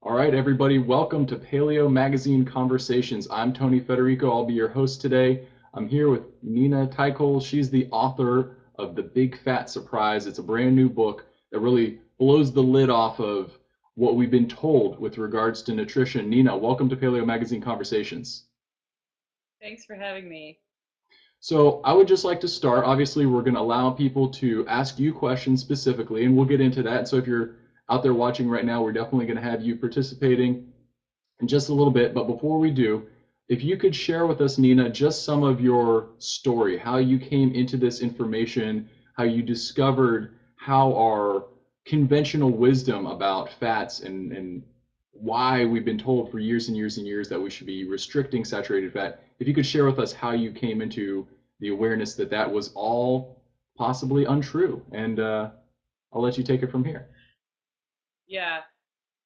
All right, everybody, welcome to Paleo Magazine Conversations. I'm Tony Federico. I'll be your host today. I'm here with Nina Teicholz. She's the author of The Big Fat Surprise. It's a brand new book that really blows the lid off of what we've been told with regards to nutrition. Nina, welcome to Paleo Magazine Conversations. Thanks for having me. So I would just like to start. Obviously, we're going to allow people to ask you questions specifically, and we'll get into that. So if you're out there watching right now, we're definitely going to have you participating in just a little bit. But before we do, if you could share with us, Nina, just some of your story, how you came into this information, how you discovered how our conventional wisdom about fats and why we've been told for years and years and years that we should be restricting saturated fat. If you could share with us how you came into the awareness that that was all possibly untrue, and I'll let you take it from here. Yeah,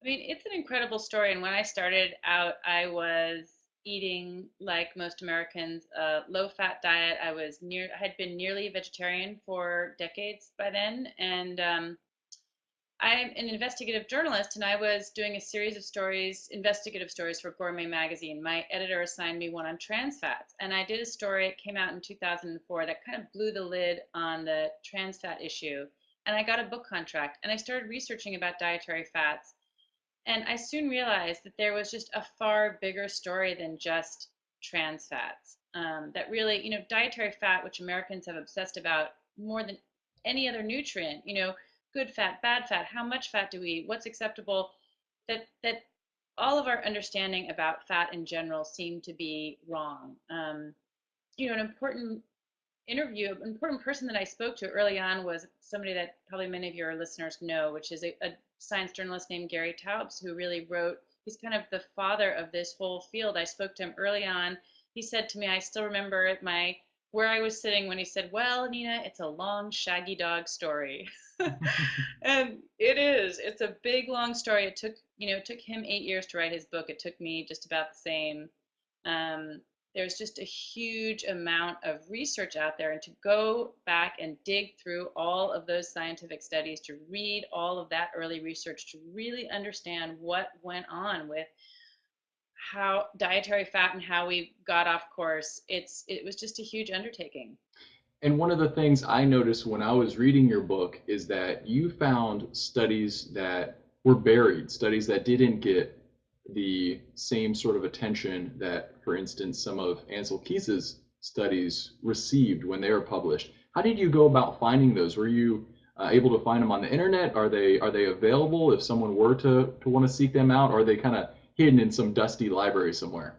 I mean, it's an incredible story. And when I started out, I was eating like most Americans, a low-fat diet. I had been nearly vegetarian for decades by then, and I'm an investigative journalist, and I was doing a series of stories, investigative stories for Gourmet magazine. My editor assigned me one on trans fats, and I did a story. It came out in 2004 that kind of blew the lid on the trans fat issue. And I got a book contract, and I started researching about dietary fats. And I soon realized that there was just a far bigger story than just trans fats. That really, dietary fat, which Americans have obsessed about more than any other nutrient, good fat, bad fat, how much fat do we eat, what's acceptable, that all of our understanding about fat in general seemed to be wrong. An important person that I spoke to early on was somebody that probably many of your listeners know, which is a science journalist named Gary Taubes, who really wrote, he's kind of the father of this whole field. I spoke to him early on. He said to me, I still remember where I was sitting when he said, "Well, Nina, it's a long, shaggy dog story." And it's a big, long story. It took him 8 years to write his book. It took me just about the same. Um, there's just a huge amount of research out there, and to go back and dig through all of those scientific studies, to read all of that early research, to really understand what went on with how dietary fat and how we got off course, it was just a huge undertaking. And one of the things I noticed when I was reading your book is that you found studies that were buried, studies that didn't get the same sort of attention that, for instance, some of Ansel Keys's studies received when they were published. How did you go about finding those? Were you able to find them on the internet? Are they available if someone were to want to seek them out? Or are they kind of hidden in some dusty library somewhere?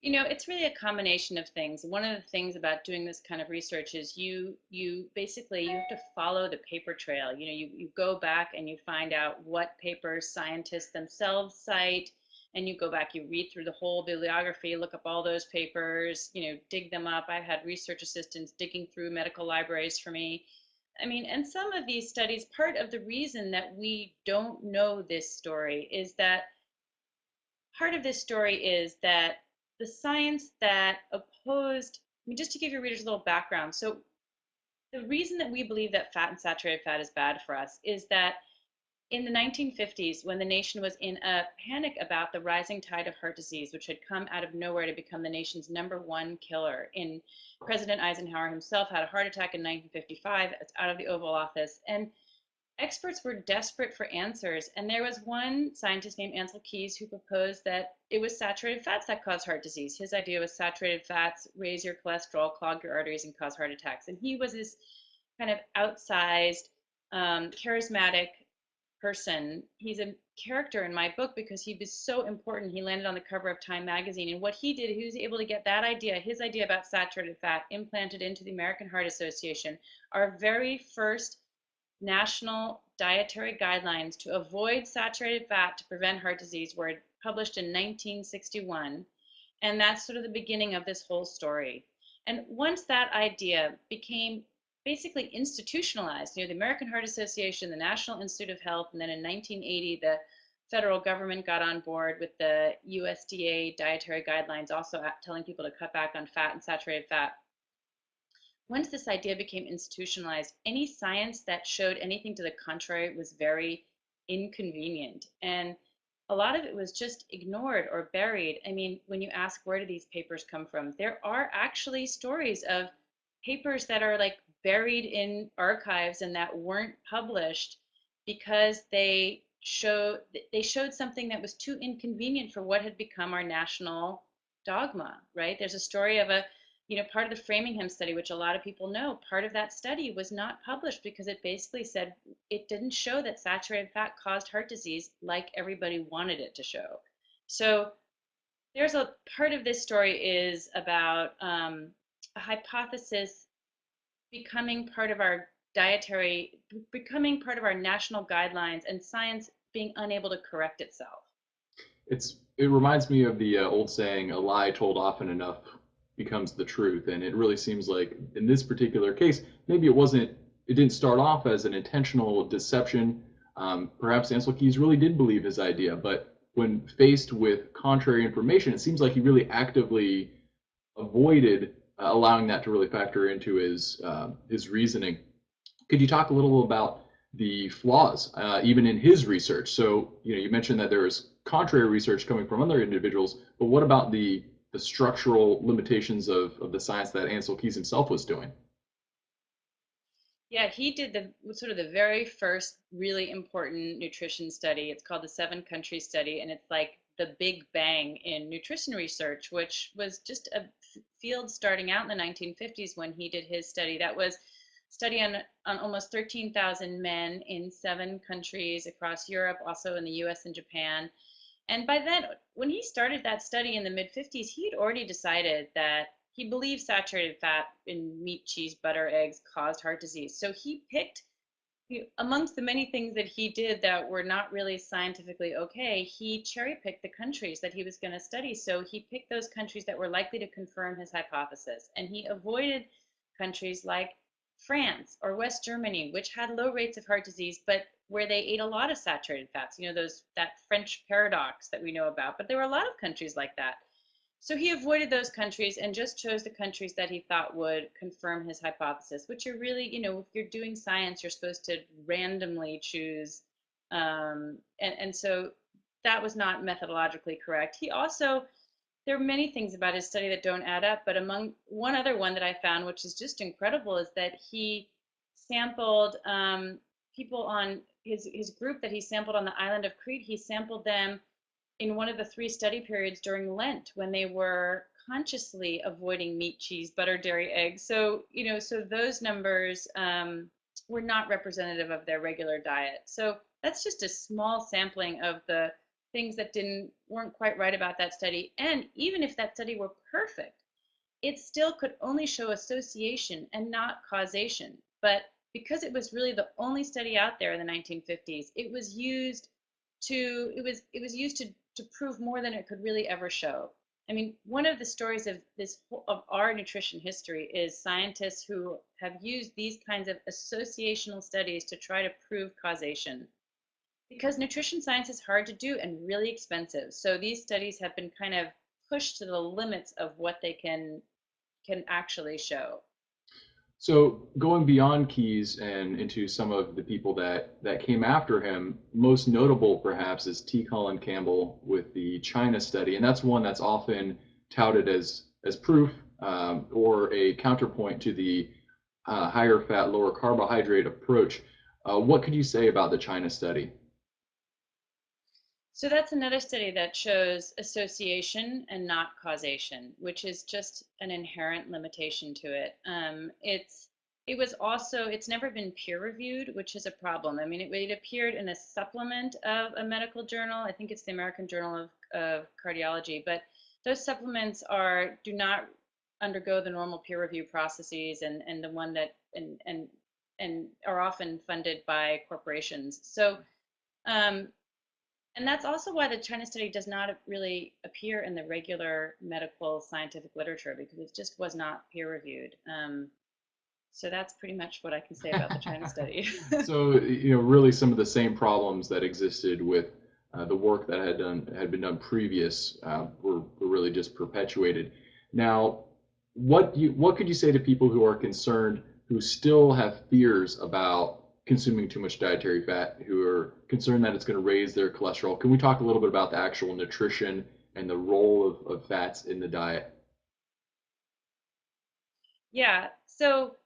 It's really a combination of things. One of the things about doing this kind of research is you basically you have to follow the paper trail. You go back and you find out what papers scientists themselves cite, and you go back, you read through the whole bibliography, look up all those papers, dig them up. I've had research assistants digging through medical libraries for me. I mean, and some of these studies, part of the reason that we don't know this story is that part of this story is that the science that opposed, I mean, just to give your readers a little background. So, the reason that we believe that fat and saturated fat is bad for us is that in the 1950s, when the nation was in a panic about the rising tide of heart disease, which had come out of nowhere to become the nation's #1 killer, President Eisenhower himself had a heart attack in 1955 out of the Oval Office, and experts were desperate for answers. And there was one scientist named Ansel Keys who proposed that it was saturated fats that cause heart disease. His idea was saturated fats raise your cholesterol, clog your arteries, and cause heart attacks. And he was this kind of outsized, charismatic person. He's a character in my book because he was so important. He landed on the cover of Time magazine. And what he did, he was able to get that idea, his idea about saturated fat, implanted into the American Heart Association, our very first national dietary guidelines to avoid saturated fat to prevent heart disease were published in 1961. And that's sort of the beginning of this whole story. And once that idea became basically institutionalized, the American Heart Association, the National Institute of Health, and then in 1980, the federal government got on board with the USDA dietary guidelines, also telling people to cut back on fat and saturated fat. Once this idea became institutionalized, any science that showed anything to the contrary was very inconvenient. And a lot of it was just ignored or buried. I mean, when you ask where do these papers come from, there are actually stories of papers that are like buried in archives and that weren't published because they showed something that was too inconvenient for what had become our national dogma, right? There's a story of a, part of the Framingham study, which a lot of people know, part of that study was not published because it basically said it didn't show that saturated fat caused heart disease like everybody wanted it to show. So there's a part of this story is about a hypothesis becoming part of our dietary, becoming part of our national guidelines, and science being unable to correct itself. It reminds me of the old saying, "A lie told often enough becomes the truth," and it really seems like in this particular case, maybe it didn't start off as an intentional deception. Perhaps Ansel Keys really did believe his idea, but when faced with contrary information, it seems like he really actively avoided allowing that to really factor into his reasoning. Could you talk a little about the flaws, even in his research? So, you mentioned that there is contrary research coming from other individuals, but what about the structural limitations of the science that Ansel Keys himself was doing? Yeah, he did the sort of the very first really important nutrition study. It's called the Seven Country Study, and it's like the big bang in nutrition research, which was just a field starting out in the 1950s when he did his study. That was study on almost 13,000 men in seven countries across Europe, also in the US and Japan. And by then, when he started that study in the mid 50s, he had already decided that he believed saturated fat in meat, cheese, butter, eggs caused heart disease. So he picked, amongst the many things that he did that were not really scientifically okay, he cherry picked the countries that he was going to study. So he picked those countries that were likely to confirm his hypothesis. And he avoided countries like France or West Germany, which had low rates of heart disease, but where they ate a lot of saturated fats, that French paradox that we know about. But there were a lot of countries like that. So he avoided those countries and just chose the countries that he thought would confirm his hypothesis, which are really, if you're doing science, you're supposed to randomly choose. And so that was not methodologically correct. He also, there are many things about his study that don't add up, but among one other one that I found, which is just incredible, is that he sampled people on his group that he sampled on the island of Crete. He sampled them in one of the three study periods during Lent when they were consciously avoiding meat, cheese, butter, dairy, eggs. So, so those numbers were not representative of their regular diet. So that's just a small sampling of the things that weren't quite right about that study. And even if that study were perfect, it still could only show association and not causation. But because it was really the only study out there in the 1950s, it was used to prove more than it could really ever show. I mean, one of the stories of our nutrition history is scientists who have used these kinds of associational studies to try to prove causation. Because nutrition science is hard to do and really expensive. So these studies have been kind of pushed to the limits of what they can actually show. So going beyond Keys and into some of the people that came after him, most notable perhaps is T. Colin Campbell with the China study, and that's one that's often touted as proof or a counterpoint to the higher fat, lower carbohydrate approach. What could you say about the China study? So that's another study that shows association and not causation, which is just an inherent limitation to it. It's never been peer reviewed, which is a problem. I mean, it appeared in a supplement of a medical journal. I think it's the American Journal of Cardiology, but those supplements do not undergo the normal peer review processes and the one that and are often funded by corporations. So and that's also why the China study does not really appear in the regular medical scientific literature because it just was not peer reviewed. So that's pretty much what I can say about the China study. So, really some of the same problems that existed with the work that had been done previous were really just perpetuated. Now, what could you say to people who are concerned, who still have fears about consuming too much dietary fat who are concerned that it's going to raise their cholesterol. Can we talk a little bit about the actual nutrition and the role of fats in the diet? Yeah. So,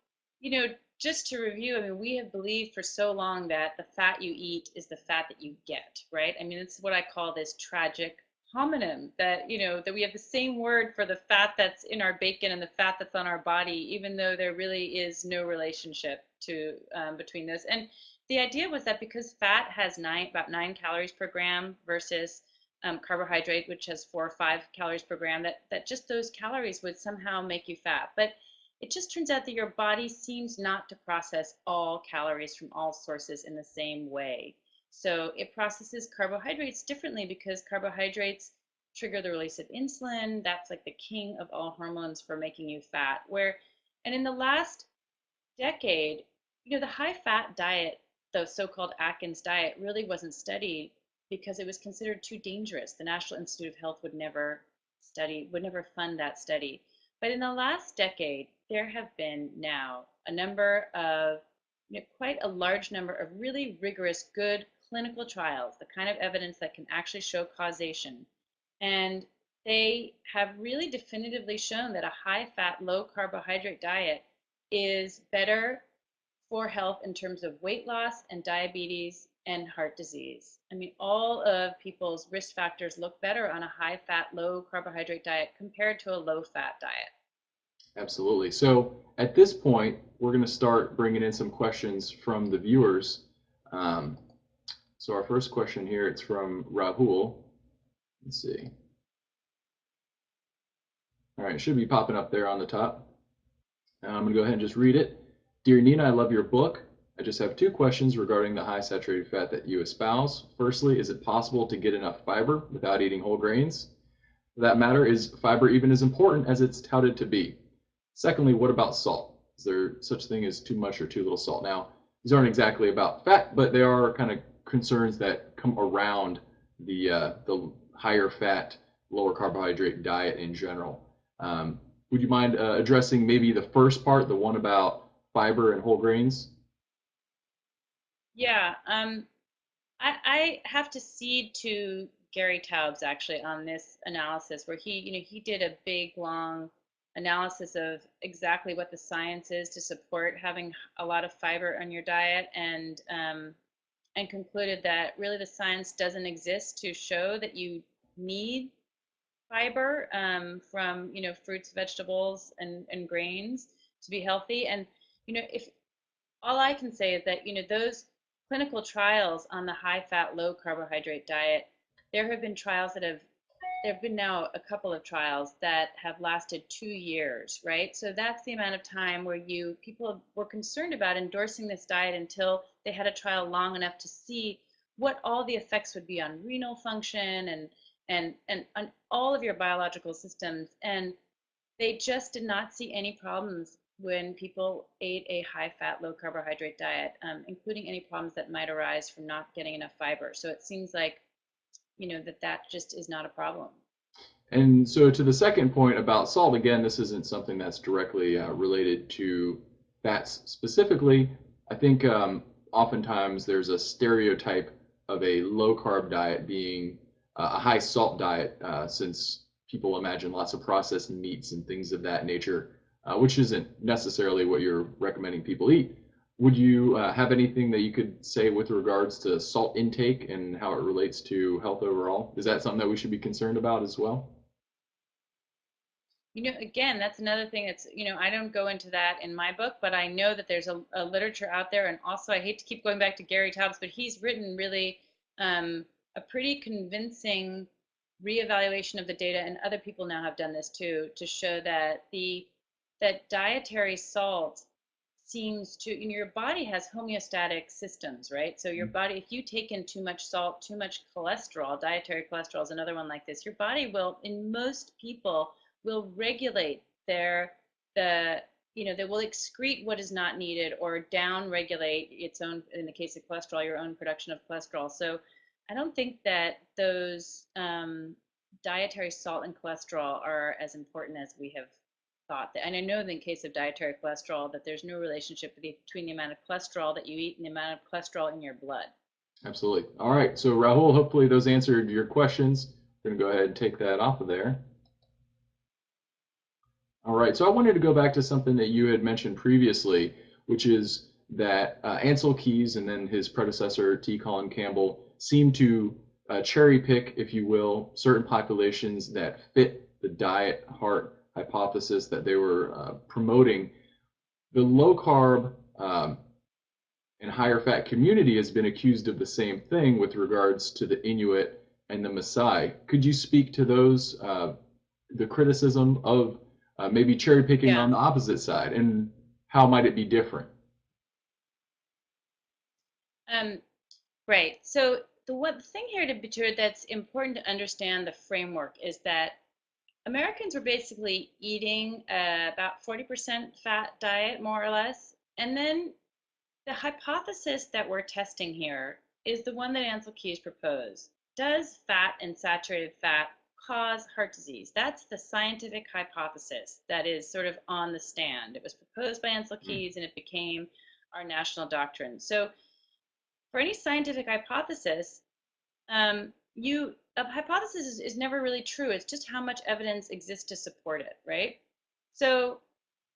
just to review, I mean, we have believed for so long that the fat you eat is the fat that you get, right? I mean, it's what I call this tragic homonym that, that we have the same word for the fat that's in our bacon and the fat that's on our body, even though there really is no relationship to between those. And the idea was that because fat has about 9 calories per gram versus carbohydrate, which has 4 or 5 calories per gram, that just those calories would somehow make you fat. But it just turns out that your body seems not to process all calories from all sources in the same way. So it processes carbohydrates differently because carbohydrates trigger the release of insulin. That's like the king of all hormones for making you fat. And in the last decade, the high fat diet, the so-called Atkins diet, really wasn't studied because it was considered too dangerous. The National Institute of Health would never fund that study. But in the last decade, there have been now quite a large number of really rigorous, good clinical trials, the kind of evidence that can actually show causation. And they have really definitively shown that a high fat, low carbohydrate diet is better for health in terms of weight loss and diabetes and heart disease. I mean, all of people's risk factors look better on a high fat, low carbohydrate diet compared to a low fat diet. Absolutely. So at this point, we're going to start bringing in some questions from the viewers. Um, so our first question here, it's from Rahul. Let's see. All right, it should be popping up there on the top. I'm going to go ahead and just read it. Dear Nina, I love your book. I just have two questions regarding the high saturated fat that you espouse. Firstly, is it possible to get enough fiber without eating whole grains? For that matter, is fiber even as important as it's touted to be? Secondly, what about salt? Is there such thing as too much or too little salt? Now, these aren't exactly about fat, but they are kind of concerns that come around the higher fat, lower carbohydrate diet in general. Would you mind addressing maybe the first part, the one about fiber and whole grains? Yeah, I have to cede to Gary Taubes actually on this analysis where he did a big long analysis of exactly what the science is to support having a lot of fiber on your diet and concluded that really the science doesn't exist to show that you need fiber from fruits, vegetables, and grains to be healthy. And if all I can say is that those clinical trials on the high fat, low carbohydrate diet, there have been trials that have there have been now a couple of trials that have lasted 2 years, right? So that's the amount of time where people were concerned about endorsing this diet until they had a trial long enough to see what all the effects would be on renal function and on all of your biological systems. And they just did not see any problems when people ate a high fat, low carbohydrate diet, including any problems that might arise from not getting enough fiber. So it seems like, that just is not a problem. And so to the second point about salt, again, this isn't something that's directly related to fats specifically. I think oftentimes there's a stereotype of a low carb diet being a high salt diet, since people imagine lots of processed meats and things of that nature, which isn't necessarily what you're recommending people eat. Would you have anything that you could say with regards to salt intake and how it relates to health overall? Is that something that we should be concerned about as well? Again, that's another thing that's, I don't go into that in my book, but I know that there's a literature out there. And also, I hate to keep going back to Gary Taubes, but he's written really a pretty convincing reevaluation of the data, and other people now have done this too, to show that that dietary salt seems to, your body has homeostatic systems, right? So your body, if you take in too much salt, too much cholesterol, dietary cholesterol is another one like this, your body will, in most people, will regulate the they will excrete what is not needed or down regulate its own, in the case of cholesterol, your own production of cholesterol. So I don't think that those dietary salt and cholesterol are as important as we have thought that, and I know in the case of dietary cholesterol that there's no relationship between the amount of cholesterol that you eat and the amount of cholesterol in your blood. Absolutely. All right. So Rahul, hopefully those answered your questions. We're going to go ahead and take that off of there. All right. So I wanted to go back to something that you had mentioned previously, which is that Ansel Keys and then his predecessor, T. Colin Campbell, seem to cherry pick, if you will, certain populations that fit the diet heart hypothesis that they were promoting. The low carb and higher fat community has been accused of the same thing with regards to the Inuit and the Maasai. Could you speak to those, the criticism of maybe cherry picking Yeah. on the opposite side, and how might it be different? Right. So the one thing here to be true that's important to understand the framework is that Americans were basically eating about 40% fat diet, more or less. And then the hypothesis that we're testing here is the one that Ansel Keys proposed. Does fat and saturated fat cause heart disease? That's the scientific hypothesis that is sort of on the stand. It was proposed by Ansel Keys and it became our national doctrine. So for any scientific hypothesis, a hypothesis is never really true. It's just how much evidence exists to support it, right? So,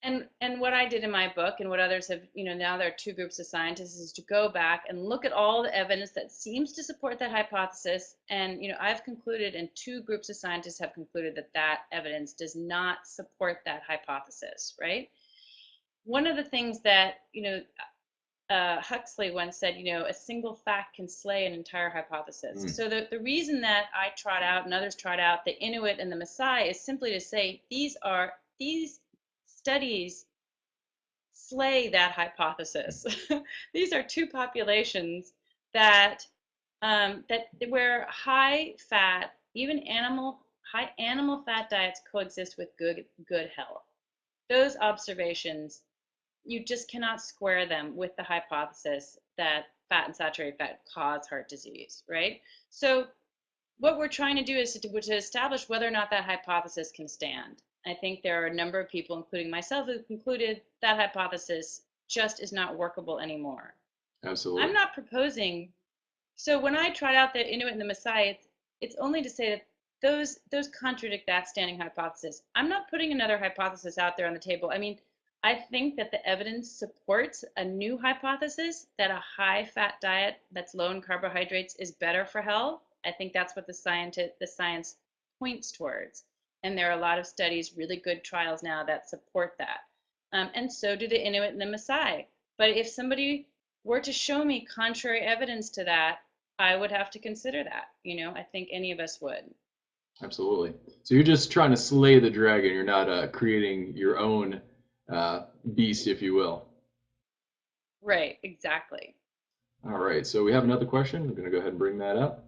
and what I did in my book and what others have, now there are two groups of scientists, is to go back and look at all the evidence that seems to support that hypothesis. And I've concluded, and two groups of scientists have concluded that that evidence does not support that hypothesis, right? One of the things that Huxley once said, a single fact can slay an entire hypothesis. Mm. So the reason that I trot out and others trot out the Inuit and the Maasai is simply to say these studies slay that hypothesis. These are two populations that where high fat, even high animal fat diets coexist with good health. Those observations, you just cannot square them with the hypothesis that fat and saturated fat cause heart disease, right? So what we're trying to do is to establish whether or not that hypothesis can stand. I think there are a number of people, including myself, who concluded that hypothesis just is not workable anymore. I'm Absolutely. not proposing. So when I tried out the Inuit and the Maasai, it's only to say that those contradict that standing hypothesis. I'm not putting another hypothesis out there on the table. I mean, I think that the evidence supports a new hypothesis that a high fat diet that's low in carbohydrates is better for health. I think that's what the science points towards. And there are a lot of studies, really good trials now that support that. And so do the Inuit and the Maasai. But if somebody were to show me contrary evidence to that, I would have to consider that. I think any of us would. Absolutely. So you're just trying to slay the dragon. You're not creating your own beast, if you will. Right, exactly. All right. So we have another question. We're going to go ahead and bring that up.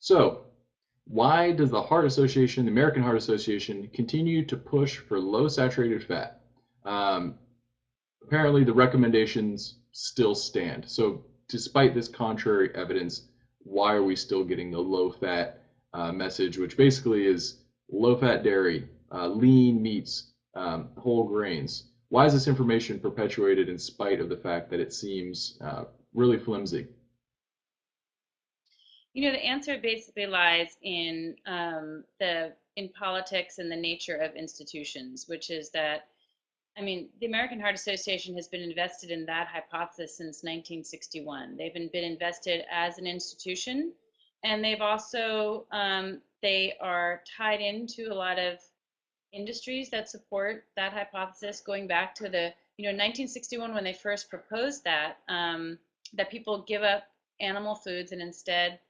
So, why does the Heart Association, the American Heart Association, continue to push for low saturated fat? Um, Apparently, the recommendations still stand. So, despite this contrary evidence, why are we still getting the low fat message, which basically is low fat dairy, lean meats, whole grains? Why is this information perpetuated in spite of the fact that it seems really flimsy? The answer basically lies in politics and the nature of institutions, which is that, I mean, the American Heart Association has been invested in that hypothesis since 1961. They've been invested as an institution, and they've also they are tied into a lot of industries that support that hypothesis, going back to the 1961 when they first proposed that people give up animal foods and instead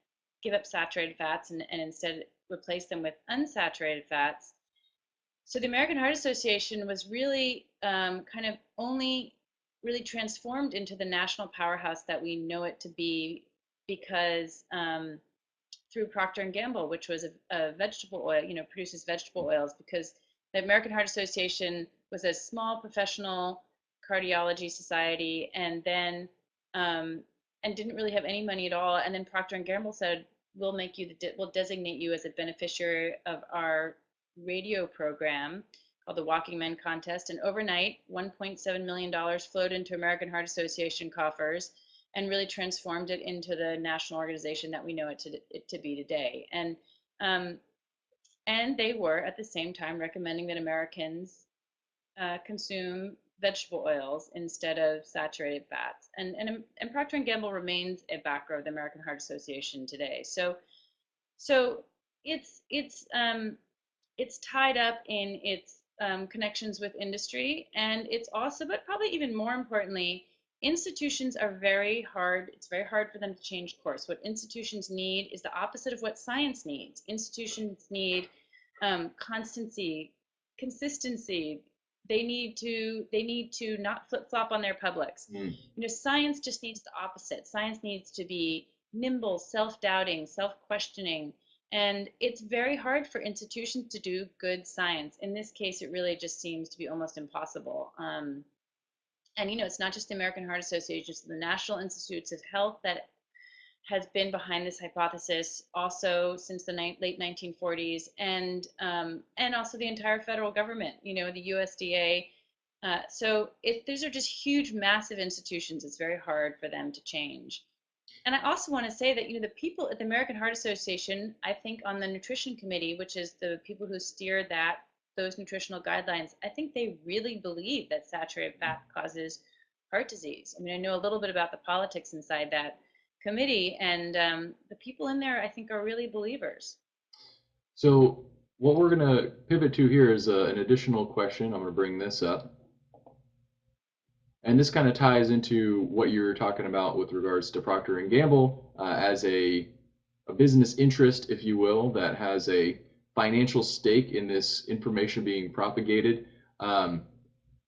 give up saturated fats and instead replace them with unsaturated fats. So the American Heart Association was really kind of only really transformed into the national powerhouse that we know it to be because through Procter and Gamble, which was a vegetable oil, produces vegetable oils, because the American Heart Association was a small professional cardiology society, and then and didn't really have any money at all. And then Procter and Gamble said, "We'll make you we'll designate you as a beneficiary of our radio program called the Walking Men Contest, and overnight, $1.7 million flowed into American Heart Association coffers and really transformed it into the national organization that we know it to be today. Um, and they were at the same time recommending that Americans consume vegetable oils instead of saturated fats. And Procter and Gamble remains a backer of the American Heart Association today. So it's it's um, it's tied up in its connections with industry, and it's also, but probably even more importantly, institutions are very hard. It's very hard for them to change course. What institutions need is the opposite of what science needs. Institutions need constancy, consistency. They need to not flip flop on their publics. Mm. Science just needs the opposite. Science needs to be nimble, self-doubting, self-questioning, and it's very hard for institutions to do good science. In this case, it really just seems to be almost impossible. And it's not just the American Heart Association, it's the National Institutes of Health that has been behind this hypothesis also since the late 1940s, and also the entire federal government, the USDA. So if these are just huge, massive institutions, it's very hard for them to change. And I also want to say that the people at the American Heart Association, I think on the nutrition committee, which is the people who steer those nutritional guidelines, I think they really believe that saturated fat causes heart disease. I mean, I know a little bit about the politics inside that committee, and the people in there, I think, are really believers. So what we're going to pivot to here is an additional question. I'm going to bring this up. And this kind of ties into what you're talking about with regards to Procter and Gamble as a business interest, if you will, that has a financial stake in this information being propagated. Um,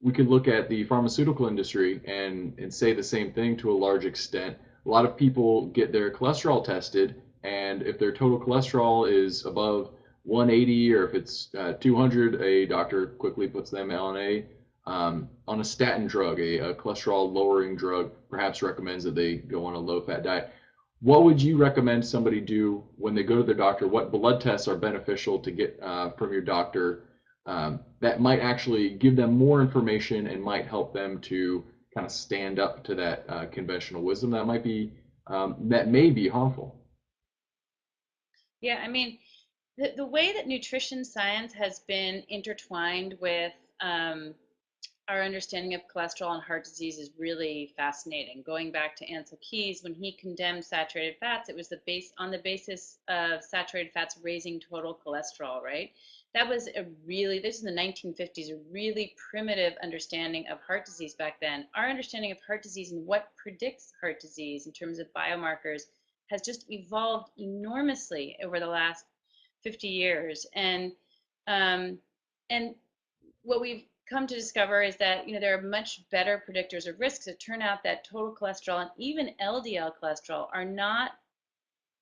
we could look at the pharmaceutical industry and say the same thing to a large extent. A lot of people get their cholesterol tested, and if their total cholesterol is above 180 or if it's 200, a doctor quickly puts them on a statin drug, a cholesterol lowering drug, perhaps recommends that they go on a low fat diet. What would you recommend somebody do when they go to their doctor? What blood tests are beneficial to get from your doctor that might actually give them more information and might help them to kind of stand up to that conventional wisdom that may be harmful? Yeah, I mean, the way that nutrition science has been intertwined with our understanding of cholesterol and heart disease is really fascinating. Going back to Ansel Keys, when he condemned saturated fats, it was on the basis of saturated fats raising total cholesterol, right? That was this is the 1950s, a really primitive understanding of heart disease back then. Our understanding of heart disease and what predicts heart disease in terms of biomarkers has just evolved enormously over the last 50 years. Um, and what we've come to discover is that there are much better predictors of risks. It turned out that total cholesterol and even LDL cholesterol are not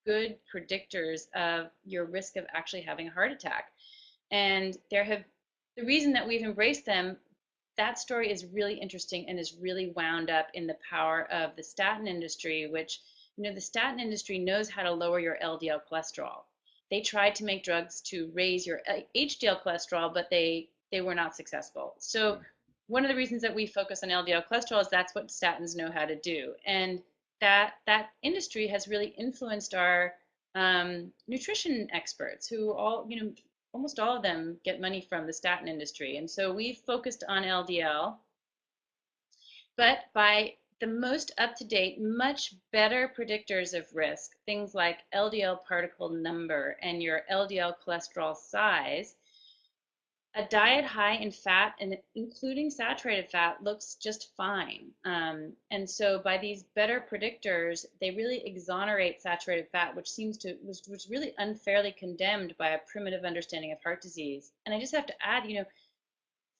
good predictors of your risk of actually having a heart attack. And the reason that we've embraced them, that story is really interesting and is really wound up in the power of the statin industry, which the statin industry knows how to lower your LDL cholesterol. They tried to make drugs to raise your HDL cholesterol, but they were not successful. So one of the reasons that we focus on LDL cholesterol is that's what statins know how to do, and that industry has really influenced our nutrition experts, who almost all of them get money from the statin industry. And so we've focused on LDL, but by the most up to date, much better predictors of risk, things like LDL particle number and your LDL cholesterol size, a diet high in fat and including saturated fat looks just fine. And so by these better predictors, they really exonerate saturated fat, which was really unfairly condemned by a primitive understanding of heart disease. And I just have to add,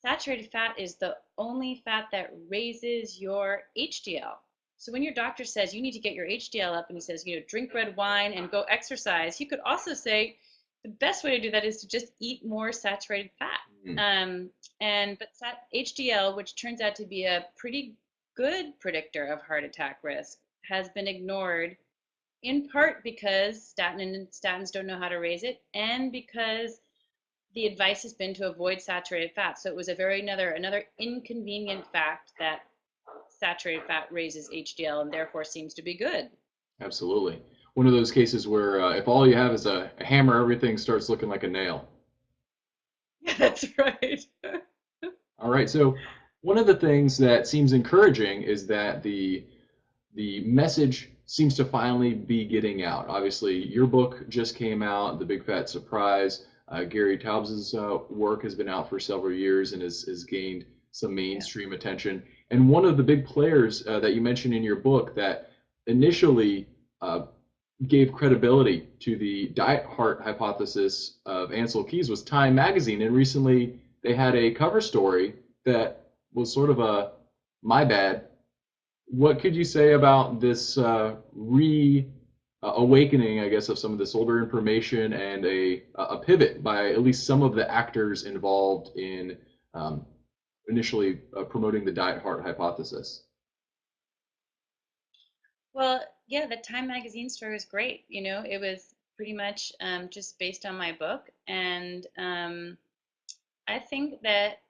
saturated fat is the only fat that raises your HDL. So when your doctor says you need to get your HDL up and he says, drink red wine and go exercise, he could also say the best way to do that is to just eat more saturated fat. Mm. But HDL, which turns out to be a pretty good predictor of heart attack risk, has been ignored in part because statins don't know how to raise it, and because the advice has been to avoid saturated fat. So it was a very another inconvenient fact that saturated fat raises HDL and therefore seems to be good. Absolutely. One of those cases where if all you have is a hammer, everything starts looking like a nail. Yeah, that's right. All right. So one of the things that seems encouraging is that the message seems to finally be getting out. Obviously, your book just came out, The Big Fat Surprise. Gary Taubes' work has been out for several years and has gained some Yeah. mainstream attention. And one of the big players that you mentioned in your book that initially gave credibility to the diet heart hypothesis of Ansel Keys was Time magazine. And recently they had a cover story that was sort of a my bad. What could you say about this awakening, I guess, of some of this older information and a pivot by at least some of the actors involved in um, initially promoting the diet heart hypothesis? Well, yeah, the Time magazine story was great. You know, it was pretty much just based on my book. And I think that,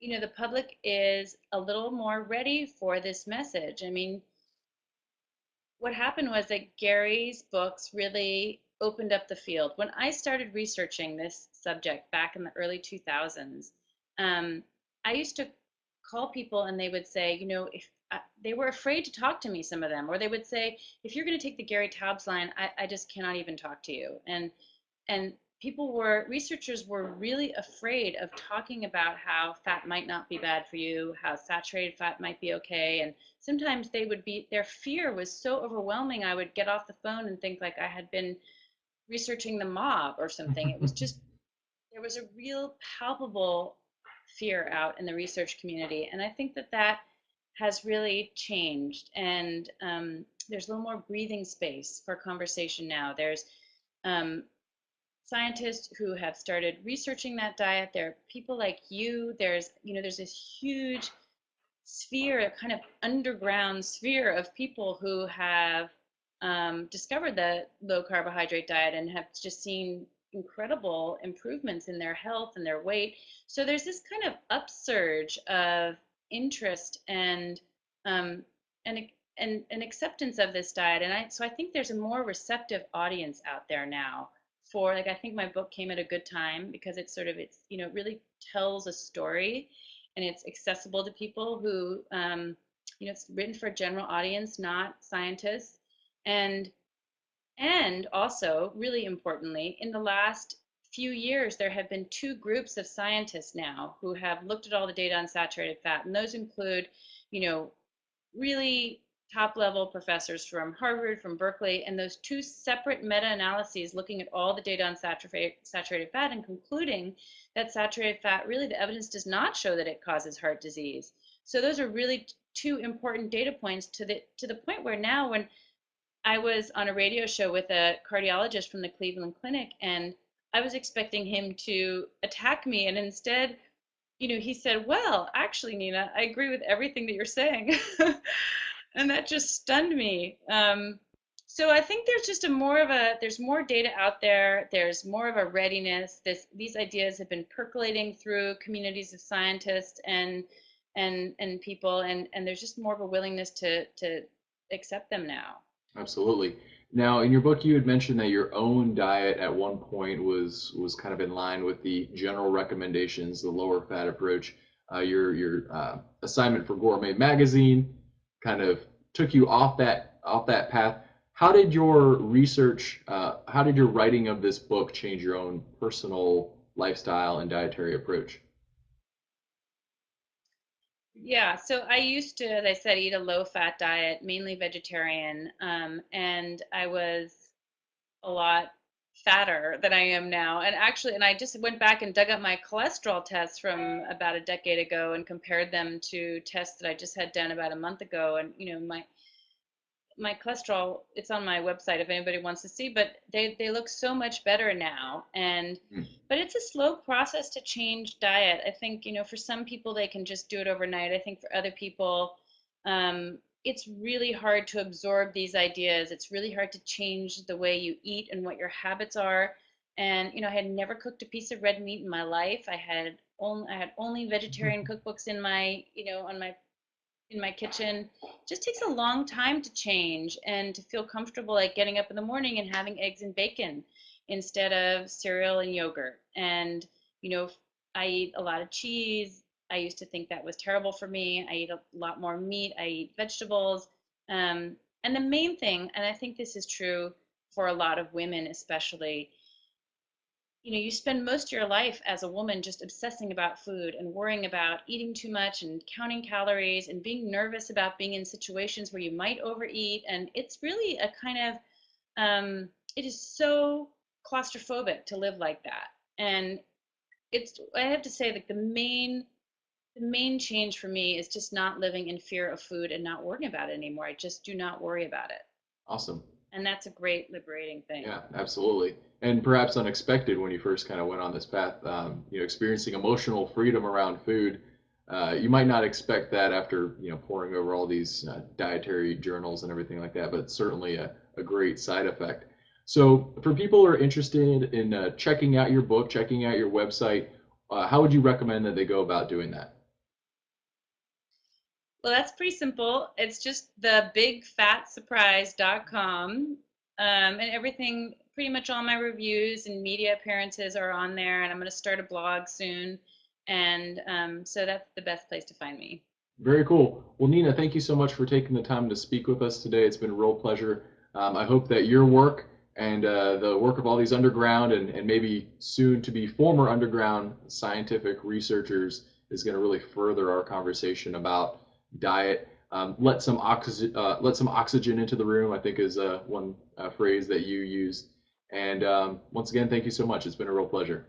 you know, the public is a little more ready for this message. I mean, what happened was that Gary's books really opened up the field. When I started researching this subject back in the early 2000s, um, I used to call people and they would say, you know, if they were afraid to talk to me, some of them, or they would say, if you're going to take the Gary Taubes line, I just cannot even talk to you. And researchers were really afraid of talking about how fat might not be bad for you, how saturated fat might be okay. And sometimes their fear was so overwhelming, I would get off the phone and think like I had been researching the mob or something. It was just, there was a real palpable fear out in the research community. And I think that that has really changed. And there's a little more breathing space for conversation now. There's um, scientists who have started researching that diet. There are people like you. There's this huge sphere, a kind of underground sphere of people who have discovered the low carbohydrate diet and have just seen incredible improvements in their health and their weight. So there's this kind of upsurge of interest um, and and acceptance of this diet. And I think there's a more receptive audience out there now for, like, I think my book came at a good time because it really tells a story and it's accessible to people who, it's written for a general audience, not scientists. And and also, really importantly, in the last few years, there have been two groups of scientists now who have looked at all the data on saturated fat, and those include, you know, really top level professors from Harvard, from Berkeley, and those two separate meta analyses looking at all the data on saturated fat and concluding that saturated fat, really, the evidence does not show that it causes heart disease. So those are really two important data points to the point where now, when I was on a radio show with a cardiologist from the Cleveland Clinic, and I was expecting him to attack me, and instead, he said, "Well, actually, Nina, I agree with everything that you're saying." And that just stunned me. So I think there's just there's more data out there. There's more of a readiness. These ideas have been percolating through communities of scientists and people, and there's just more of a willingness to accept them now. Absolutely. Now, in your book, you had mentioned that your own diet at one point was kind of in line with the general recommendations, the lower fat approach. Your assignment for Gourmet Magazine kind of took you off that path. How did your research, how did your writing of this book change your own personal lifestyle and dietary approach? Yeah, so I used to, as I said, eat a low fat diet, mainly vegetarian, and I was a lot fatter than I am now. And I just went back and dug up my cholesterol tests from about a decade ago and compared them to tests that I just had done about a month ago. And my cholesterol, it's on my website if anybody wants to see, but they look so much better now. And Hmm. but it's a slow process to change diet. I think, for some people they can just do it overnight. I think for other people, it's really hard to absorb these ideas. It's really hard to change the way you eat and what your habits are. And I had never cooked a piece of red meat in my life. I had only vegetarian cookbooks in my on my in my kitchen. It just takes a long time to change and to feel comfortable like getting up in the morning and having eggs and bacon instead of cereal and yogurt. And you know, I eat a lot of cheese. I used to think that was terrible for me. I eat a lot more meat. I eat vegetables. And the main thing, and I think this is true for a lot of women especially, you spend most of your life as a woman just obsessing about food and worrying about eating too much and counting calories and being nervous about being in situations where you might overeat. And it's really a kind of, it is so claustrophobic to live like that. And I have to say that the main change for me is just not living in fear of food and not worrying about it anymore. I just do not worry about it. Awesome. And that's a great liberating thing. Yeah, absolutely. And perhaps unexpected when you first kind of went on this path, experiencing emotional freedom around food. You might not expect that after, poring over all these dietary journals and everything like that, but it's certainly a great side effect. So, for people who are interested in checking out your book, checking out your website, how would you recommend that they go about doing that? Well, that's pretty simple. It's just thebigfatsurprise.com. And everything, pretty much all my reviews and media appearances are on there. And I'm going to start a blog soon. And so that's the best place to find me. Very cool. Well, Nina, thank you so much for taking the time to speak with us today. It's been a real pleasure. I hope that your work and the work of all these underground and maybe soon to be former underground scientific researchers is going to really further our conversation about diet. Let some oxygen into the room, I think is one phrase that you used. And once again, thank you so much. It's been a real pleasure.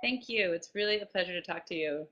Thank you. It's really a pleasure to talk to you.